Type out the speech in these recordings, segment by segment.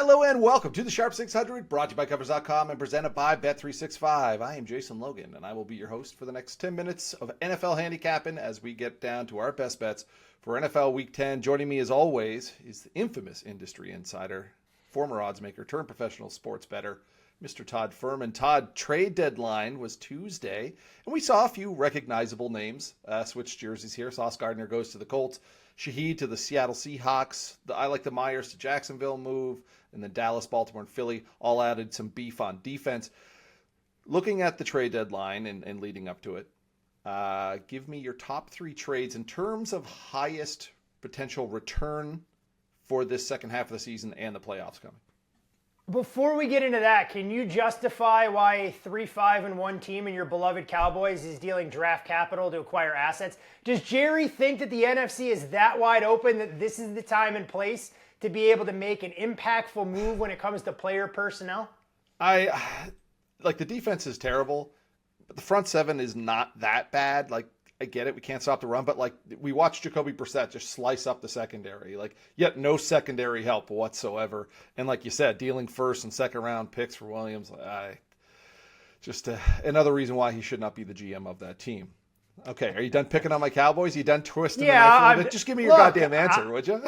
Hello and welcome to the Sharp 600, brought to you by Covers.com and presented by Bet365. I am Jason Logan, and I will be your host for the next 10 minutes of NFL handicapping as we get down to our best bets for NFL Week 10. Joining me, as always, is the infamous industry insider, former odds maker turned professional sports bettor, Mr. Todd Fuhrman. Todd, trade deadline was Tuesday, and we saw a few recognizable names switch jerseys here. Sauce Gardner goes to the Colts, Shaheed to the Seattle Seahawks, I like the Myers to Jacksonville move, and then Dallas, Baltimore, and Philly all added some beef on defense. Looking at the trade deadline and leading up to it, give me your top three trades in terms of highest potential return for this second half of the season and the playoffs coming. Before we get into that, can you justify why a 3-5-1 team in your beloved Cowboys is dealing draft capital to acquire assets? Does Jerry think that the NFC is that wide open that this is the time and place to be able to make an impactful move when it comes to player personnel? The defense is terrible, but the front seven is not that bad. I get it, we can't stop the run, but we watched Jacoby Brissett just slice up the secondary. Yet no secondary help whatsoever. And like you said, dealing first and second round picks for Williams, another reason why he should not be the GM of that team. Okay, are you done picking on my Cowboys? Are you done twisting the knife a little bit? Just give me your goddamn answer, would you?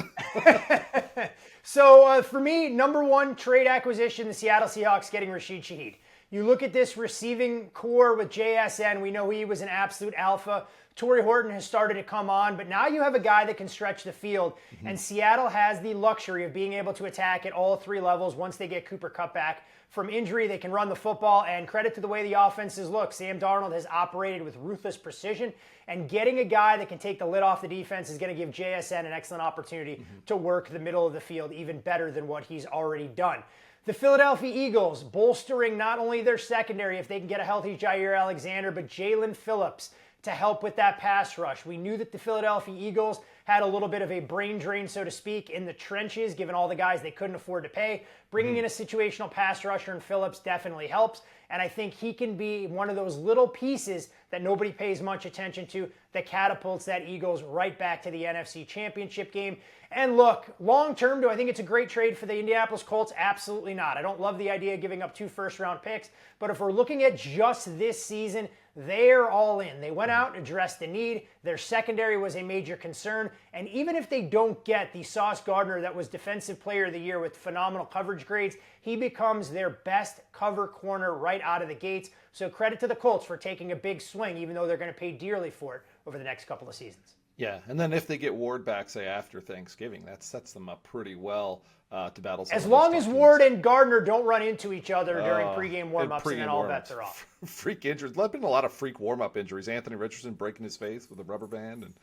So for me, number one trade acquisition, the Seattle Seahawks getting Rashid Shaheed. You look at this receiving core with JSN, we know he was an absolute alpha. Torrey Horton has started to come on, but now you have a guy that can stretch the field, and Seattle has the luxury of being able to attack at all three levels. Once they get Cooper Kupp back from injury, they can run the football, and credit to the way the offenses look. Sam Darnold has operated with ruthless precision, and getting a guy that can take the lid off the defense is going to give JSN an excellent opportunity to work the middle of the field even better than what he's already done. The Philadelphia Eagles bolstering not only their secondary if they can get a healthy Jair Alexander, but Jalen Phillips to help with that pass rush. We knew that the Philadelphia Eagles had a little bit of a brain drain, so to speak, in the trenches, given all the guys they couldn't afford to pay. Bringing in a situational pass rusher in Phillips definitely helps, and I think he can be one of those little pieces that nobody pays much attention to that catapults that Eagles right back to the NFC Championship game. And look, long term, do I think it's a great trade for the Indianapolis Colts? Absolutely not. I don't love the idea of giving up 2 first-round picks, but if we're looking at just this season, they're all in. They went out and addressed the need. Their secondary was a major concern. And even if they don't get the Sauce Gardner that was Defensive Player of the Year with phenomenal coverage grades, he becomes their best cover corner right out of the gates. So credit to the Colts for taking a big swing, even though they're going to pay dearly for it over the next couple of seasons. Yeah, and then if they get Ward back, say, after Thanksgiving, that sets them up pretty well to battle some as long as Ward and Gardner don't run into each other during pregame warm-ups, and then all bets are off. Freak injuries. There's been a lot of freak warm-up injuries. Anthony Richardson breaking his face with a rubber band,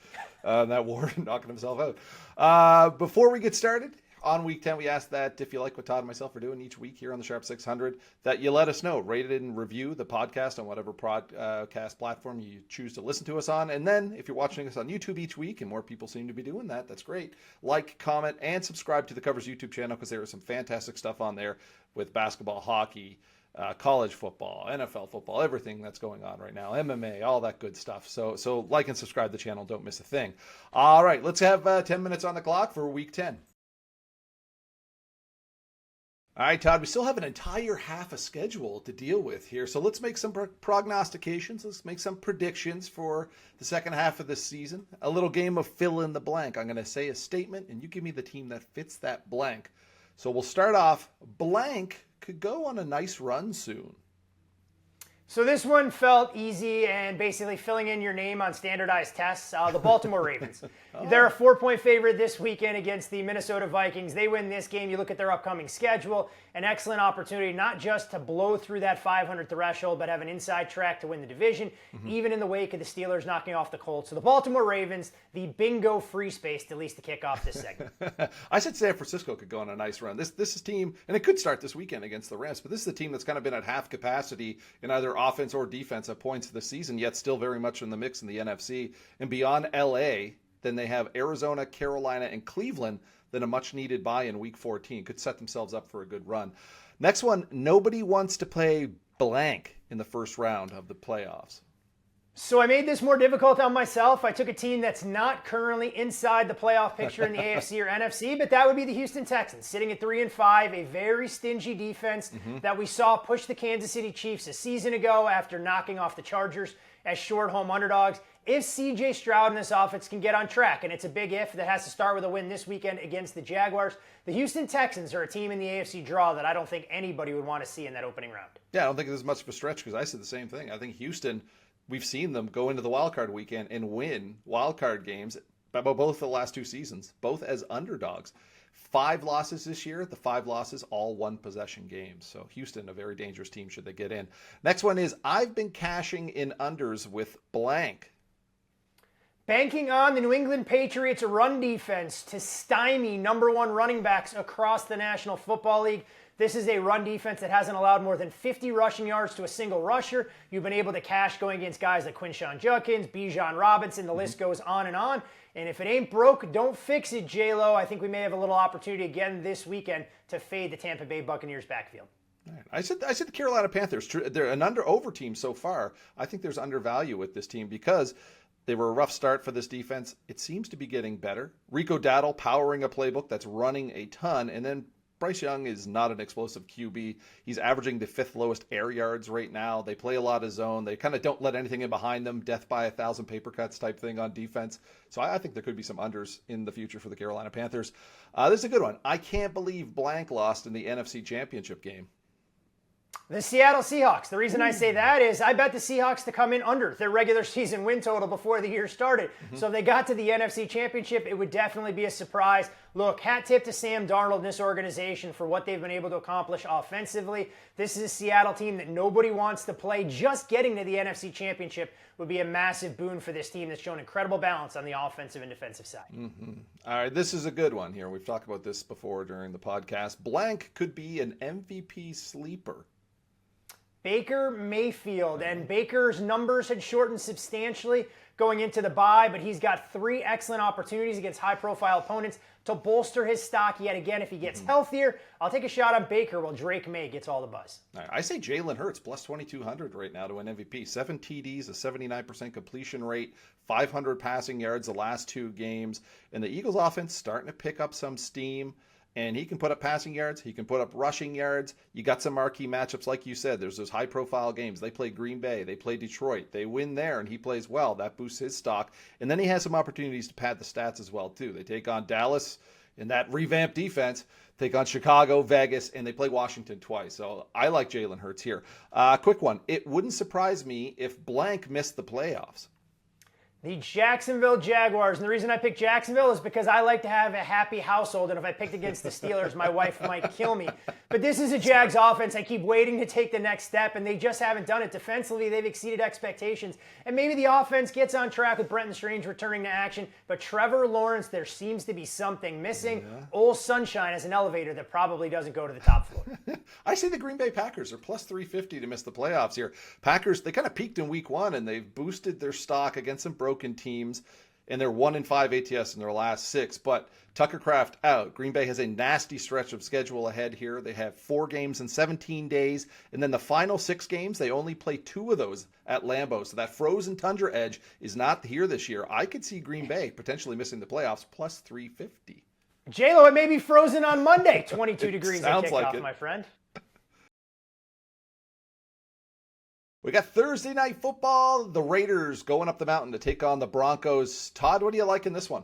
and that Ward knocking himself out. Before we get started, on Week 10, we asked that if you like what Todd and myself are doing each week here on the Sharp 600, that you let us know. Rate it and review the podcast on whatever podcast platform you choose to listen to us on. And then if you're watching us on YouTube each week, and more people seem to be doing that, that's great. Like, comment, and subscribe to the Covers YouTube channel because there is some fantastic stuff on there with basketball, hockey, college football, NFL football, everything that's going on right now, MMA, all that good stuff. So like and subscribe to the channel. Don't miss a thing. All right, let's have 10 minutes on the clock for Week 10. All right, Todd, we still have an entire half a schedule to deal with here. So let's make some prognostications. Let's make some predictions for the second half of this season. A little game of fill in the blank. I'm going to say a statement, and you give me the team that fits that blank. So we'll start off. Blank could go on a nice run soon. So this one felt easy and basically filling in your name on standardized tests. The Baltimore Ravens. They're a 4-point favorite this weekend against the Minnesota Vikings. They win this game. You look at their upcoming schedule, an excellent opportunity not just to blow through that 500 threshold, but have an inside track to win the division, even in the wake of the Steelers knocking off the Colts. So the Baltimore Ravens, the bingo free space to at least to kick off this segment. I said San Francisco could go on a nice run. This is a team, and it could start this weekend against the Rams, but this is a team that's kind of been at half capacity in either offense or defense at points of the season, yet still very much in the mix in the NFC. And beyond LA, then they have Arizona, Carolina, and Cleveland, then a much-needed bye in Week 14. Could set themselves up for a good run. Next one, nobody wants to play blank in the first round of the playoffs. So I made this more difficult on myself. I took a team that's not currently inside the playoff picture in the AFC or NFC, but that would be the Houston Texans, sitting at 3-5, a very stingy defense that we saw push the Kansas City Chiefs a season ago after knocking off the Chargers as short home underdogs. If CJ Stroud and this offense can get on track, and it's a big if that has to start with a win this weekend against the Jaguars, the Houston Texans are a team in the AFC draw that I don't think anybody would want to see in that opening round. Yeah, I don't think there's much of a stretch because I said the same thing. I think Houston, we've seen them go into the wild card weekend and win wild card games, both the last 2 seasons, both as underdogs. 5 losses this year. The 5 losses, all one possession games. So Houston, a very dangerous team should they get in. Next one is I've been cashing in unders with blank. Banking on the New England Patriots run defense to stymie number 1 running backs across the National Football League. This is a run defense that hasn't allowed more than 50 rushing yards to a single rusher. You've been able to cash going against guys like Quinshon Judkins, Bijan Robinson. The list goes on and on. And if it ain't broke, don't fix it, J-Lo. I think we may have a little opportunity again this weekend to fade the Tampa Bay Buccaneers backfield. All right. I said the Carolina Panthers. They're an over team so far. I think there's undervalue with this team because they were a rough start for this defense. It seems to be getting better. Rico Dowdle powering a playbook that's running a ton, and then Bryce Young is not an explosive QB. He's averaging the 5th lowest air yards right now. They play a lot of zone. They kind of don't let anything in behind them, death by 1,000 paper cuts type thing on defense. So I think there could be some unders in the future for the Carolina Panthers. This is a good one. I can't believe blank lost in the NFC Championship game. The Seattle Seahawks. The reason I say that is I bet the Seahawks to come in under their regular season win total before the year started. So if they got to the NFC Championship, it would definitely be a surprise. Look, hat tip to Sam Darnold and this organization for what they've been able to accomplish offensively. This is a Seattle team that nobody wants to play. Just getting to the NFC Championship would be a massive boon for this team that's shown incredible balance on the offensive and defensive side. All right, this is a good one here. We've talked about this before during the podcast. Blank could be an MVP sleeper. Baker Mayfield, and Baker's numbers had shortened substantially going into the bye, but he's got 3 excellent opportunities against high-profile opponents to bolster his stock yet again. If he gets healthier, I'll take a shot on Baker while Drake May gets all the buzz. All right, I say Jalen Hurts plus 2,200 right now to win MVP. 7 TDs, a 79% completion rate, 500 passing yards the last 2 games, and the Eagles offense starting to pick up some steam. And he can put up passing yards. He can put up rushing yards. You got some marquee matchups, like you said. There's those high-profile games. They play Green Bay. They play Detroit. They win there, and he plays well. That boosts his stock. And then he has some opportunities to pad the stats as well, too. They take on Dallas in that revamped defense, take on Chicago, Vegas, and they play Washington twice. So I like Jalen Hurts here. Quick one. It wouldn't surprise me if blank missed the playoffs. The Jacksonville Jaguars. And the reason I picked Jacksonville is because I like to have a happy household. And if I picked against the Steelers, my wife might kill me. But this is a Jags offense. I keep waiting to take the next step, and they just haven't done it. Defensively, they've exceeded expectations. And maybe the offense gets on track with Brenton Strange returning to action. But Trevor Lawrence, there seems to be something missing. Yeah. Old Sunshine is an elevator that probably doesn't go to the top floor. I say the Green Bay Packers are plus 350 to miss the playoffs here. Packers, they kind of peaked in week 1, and they've boosted their stock against some broken teams, and they're 1-5 ATS in their last 6. But Tucker Kraft out. Green Bay has a nasty stretch of schedule ahead here. They have 4 games in 17 days, and then the final 6 games, they only play 2 of those at Lambeau. So that frozen tundra edge is not here this year. I could see Green Bay potentially missing the playoffs plus 350. J-Lo, it may be frozen on Monday. 22 degrees at kickoff, like my friend. We got Thursday night football. The Raiders going up the mountain to take on the Broncos. Todd, what do you like in this one?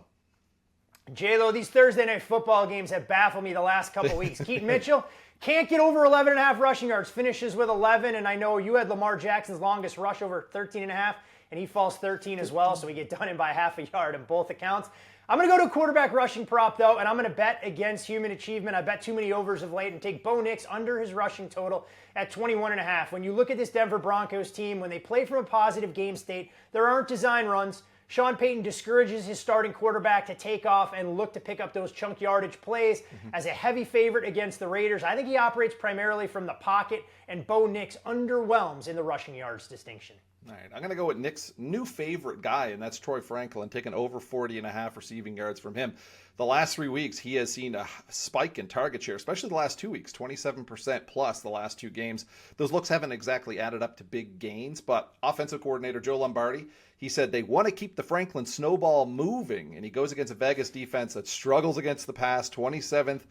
J-Lo, these Thursday night football games have baffled me the last couple weeks. Keaton Mitchell can't get over 11.5 rushing yards, finishes with 11, and I know you had Lamar Jackson's longest rush over 13.5, and he falls 13 as well, so we get done in by half a yard in both accounts. I'm going to go to a quarterback rushing prop, though, and I'm going to bet against human achievement. I bet too many overs of late and take Bo Nix under his rushing total at 21.5. When you look at this Denver Broncos team, when they play from a positive game state, there aren't design runs. Sean Payton discourages his starting quarterback to take off and look to pick up those chunk yardage plays. As a heavy favorite against the Raiders, I think he operates primarily from the pocket, and Bo Nix underwhelms in the rushing yards distinction. All right, I'm going to go with Nick's new favorite guy, and that's Troy Franklin, taking over 40.5 receiving yards from him. The last 3 weeks, he has seen a spike in target share, especially the last 2 weeks, 27% plus the last 2 games. Those looks haven't exactly added up to big gains, but offensive coordinator Joe Lombardi, he said they want to keep the Franklin snowball moving, and he goes against a Vegas defense that struggles against the pass, 27th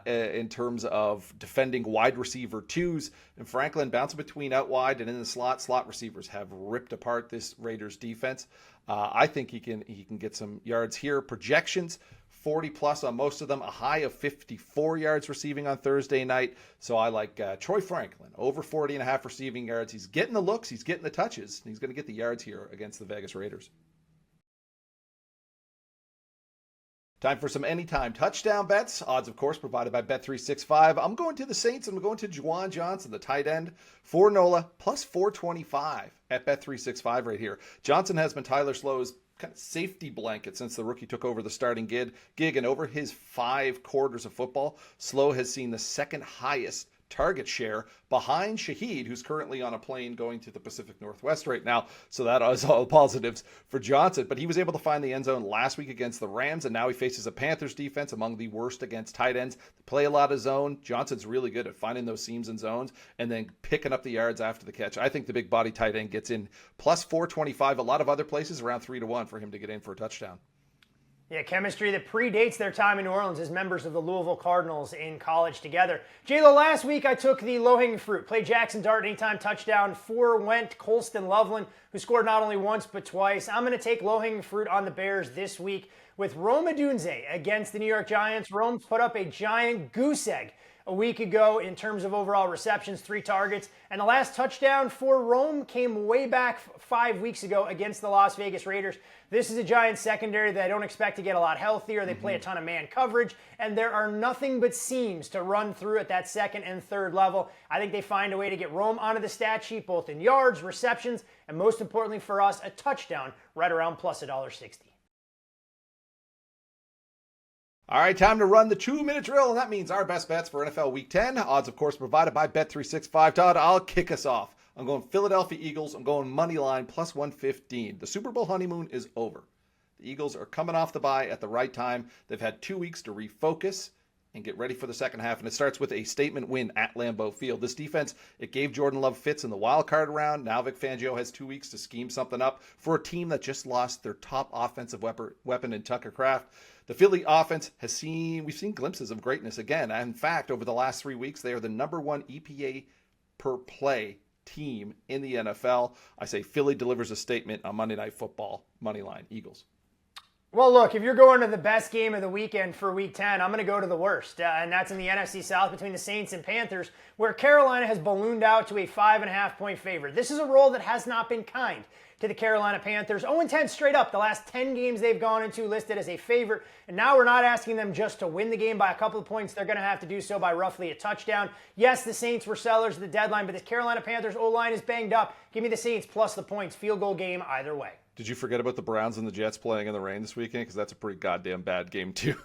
in terms of defending wide receiver twos, and Franklin bouncing between out wide and in the slot. Slot receivers have ripped apart this Raiders defense. I think he can get some yards here. Projections 40 plus on most of them, a high of 54 yards receiving on Thursday night. So I like Troy Franklin over 40.5 receiving yards. He's getting the looks, he's getting the touches, and he's going to get the yards here against the Vegas Raiders. Time for some anytime touchdown bets. Odds, of course, provided by Bet365. I'm going to the Saints, and I'm going to Juwan Johnson, the tight end, for NOLA, plus 425 at Bet365 right here. Johnson has been Tyler Slow's kind of safety blanket since the rookie took over the starting gig, and over his 5 quarters of football, Slow has seen the second highest target share behind Shaheed, who's currently on a plane going to the Pacific Northwest right now. So that is all positives for Johnson. But he was able to find the end zone last week against the Rams, and now he faces a Panthers defense among the worst against tight ends. They play a lot of zone. Johnson's really good at finding those seams and zones and then picking up the yards after the catch. I think the big body tight end gets in plus 425. A lot of other places around 3-1 for him to get in for a touchdown. Yeah, chemistry that predates their time in New Orleans as members of the Louisville Cardinals in college together. J-Lo, last week I took the low-hanging fruit. Played Jackson Dart anytime touchdown. 4 went Colston Loveland, who scored not only once but twice. I'm going to take low-hanging fruit on the Bears this week with Rome Odunze against the New York Giants. Rome put up a giant goose egg a week ago in terms of overall receptions, 3 targets. And the last touchdown for Rome came way back 5 weeks ago against the Las Vegas Raiders. This is a Giants secondary that I don't expect to get a lot healthier. They play a ton of man coverage, and there are nothing but seams to run through at that second and third level. I think they find a way to get Rome onto the stat sheet, both in yards, receptions, and most importantly for us, a touchdown right around plus $1.60. All right, time to run the 2-minute drill, and that means our best bets for NFL Week 10. Odds, of course, provided by Bet365. Todd, I'll kick us off. I'm going Philadelphia Eagles. I'm going money line plus 115. The Super Bowl honeymoon is over. The Eagles are coming off the bye at the right time. They've had 2 weeks to refocus and get ready for the second half, and it starts with a statement win at Lambeau Field. This defense, it gave Jordan Love fits in the wild card round. Now Vic Fangio has 2 weeks to scheme something up for a team that just lost their top offensive weapon in Tucker Kraft. The Philly offense we've seen glimpses of greatness again. In fact, over the last 3 weeks, they are the #1 EPA per play team in the NFL. I say Philly delivers a statement on Monday Night Football, money line, Eagles. Well, look, if you're going to the best game of the weekend for Week 10, I'm going to go to the worst, and that's in the NFC South between the Saints and Panthers, where Carolina has ballooned out to a 5.5-point favorite. This is a role that has not been kind to the Carolina Panthers. 0-10 straight up. The last 10 games they've gone into listed as a favorite, and now we're not asking them just to win the game by a couple of points. They're going to have to do so by roughly a touchdown. Yes, the Saints were sellers at the deadline, but the Carolina Panthers O-line is banged up. Give me the Saints plus the points. Field goal game either way. Did you forget about the Browns and the Jets playing in the rain this weekend? Because that's a pretty goddamn bad game, too.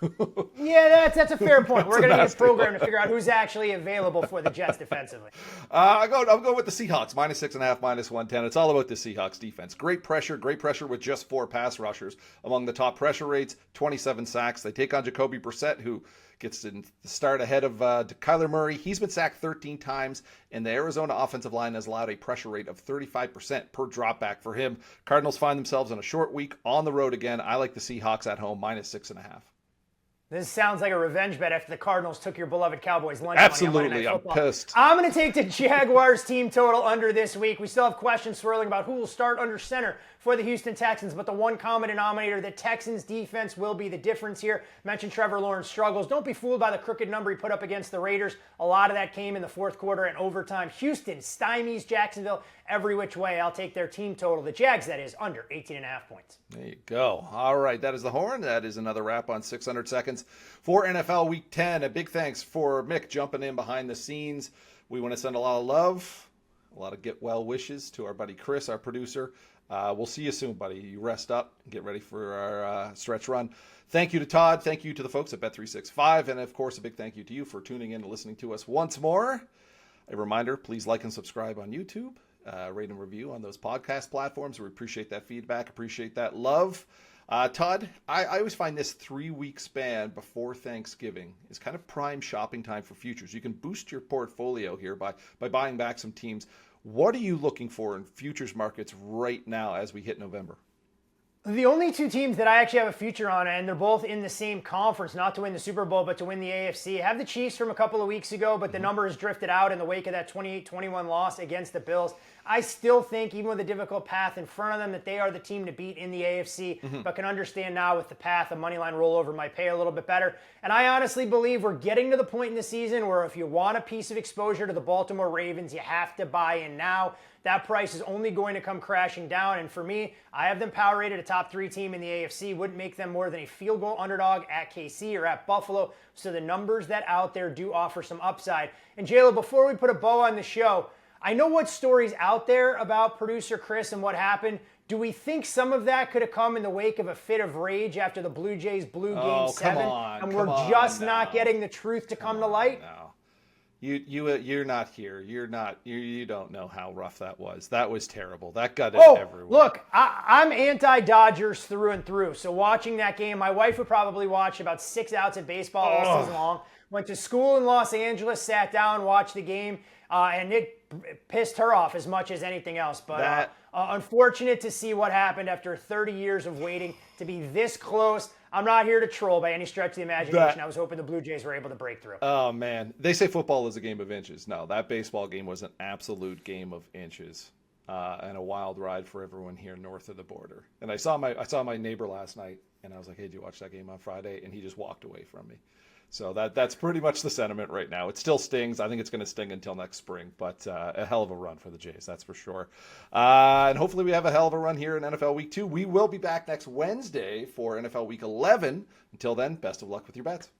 Yeah, that's a fair point. We're going to need a program to figure out who's actually available for the Jets defensively. I'm going with the Seahawks, -6.5, -110. It's all about the Seahawks defense. Great pressure with just 4 pass rushers. Among the top pressure rates, 27 sacks. They take on Jacoby Brissett, who gets to start ahead of Kyler Murray. He's been sacked 13 times, and the Arizona offensive line has allowed a pressure rate of 35% per dropback for him. Cardinals find themselves in a short week on the road again. I like the Seahawks at home, -6.5. This sounds like a revenge bet after the Cardinals took your beloved Cowboys lunch. Absolutely, I'm pissed. I'm going to take the Jaguars team total under this week. We still have questions swirling about who will start under center for the Houston Texans, but the one common denominator, the Texans defense will be the difference here. Mentioned Trevor Lawrence struggles. Don't be fooled by the crooked number he put up against the Raiders. A lot of that came in the fourth quarter and overtime. Houston stymies Jacksonville every which way. I'll take their team total, the Jags that is, under 18.5 points. There you go. All right, that is the horn. That is another wrap on 600 seconds for NFL Week 10. A big thanks for Mick jumping in behind the scenes. We want to send a lot of love, a lot of get well wishes to our buddy Chris, our producer. We'll see you soon, buddy. You rest up and get ready for our stretch run. Thank you to Todd. Thank you to the folks at Bet365. And, of course, a big thank you to you for tuning in and listening to us once more. A reminder, please like and subscribe on YouTube. rate and review on those podcast platforms. We appreciate that feedback, appreciate that love. Todd, I always find this 3-week span before Thanksgiving is kind of prime shopping time for futures. You can boost your portfolio here by buying back some teams. What are you looking for in futures markets right now as we hit November? The only two teams that I actually have a future on, and they're both in the same conference, not to win the Super Bowl, but to win the AFC. I have the Chiefs from a couple of weeks ago, but the number has drifted out in the wake of that 28-21 loss against the Bills. I still think, even with a difficult path in front of them, that they are the team to beat in the AFC, but can understand now with the path, a moneyline rollover might pay a little bit better. And I honestly believe we're getting to the point in the season where if you want a piece of exposure to the Baltimore Ravens, you have to buy in now. That price is only going to come crashing down. And for me, I have them power rated a top 3 team in the AFC. Wouldn't make them more than a field goal underdog at KC or at Buffalo. So the numbers that out there do offer some upside. And JLo, before we put a bow on the show, I know what stories out there about producer Chris and what happened. Do we think some of that could have come in the wake of a fit of rage after the Blue Jays blew Game 7? And we're just not getting the truth to come to light? No. You're not here. You don't know how rough that was. That was terrible. That gutted everyone. Look, I'm anti-Dodgers through and through. So watching that game, my wife would probably watch about 6 outs of baseball all season long. Went to school in Los Angeles, sat down, watched the game, and it pissed her off as much as anything else. But unfortunate to see what happened after 30 years of waiting to be this close. I'm not here to troll by any stretch of the imagination. I was hoping the Blue Jays were able to break through. Oh, man. They say football is a game of inches. No, that baseball game was an absolute game of inches and a wild ride for everyone here north of the border. And I saw my neighbor last night, and I was like, hey, did you watch that game on Friday? And he just walked away from me. So that's pretty much the sentiment right now. It still stings. I think it's going to sting until next spring, but a hell of a run for the Jays, that's for sure. And hopefully we have a hell of a run here in NFL Week 2. We will be back next Wednesday for NFL Week 11. Until then, best of luck with your bets.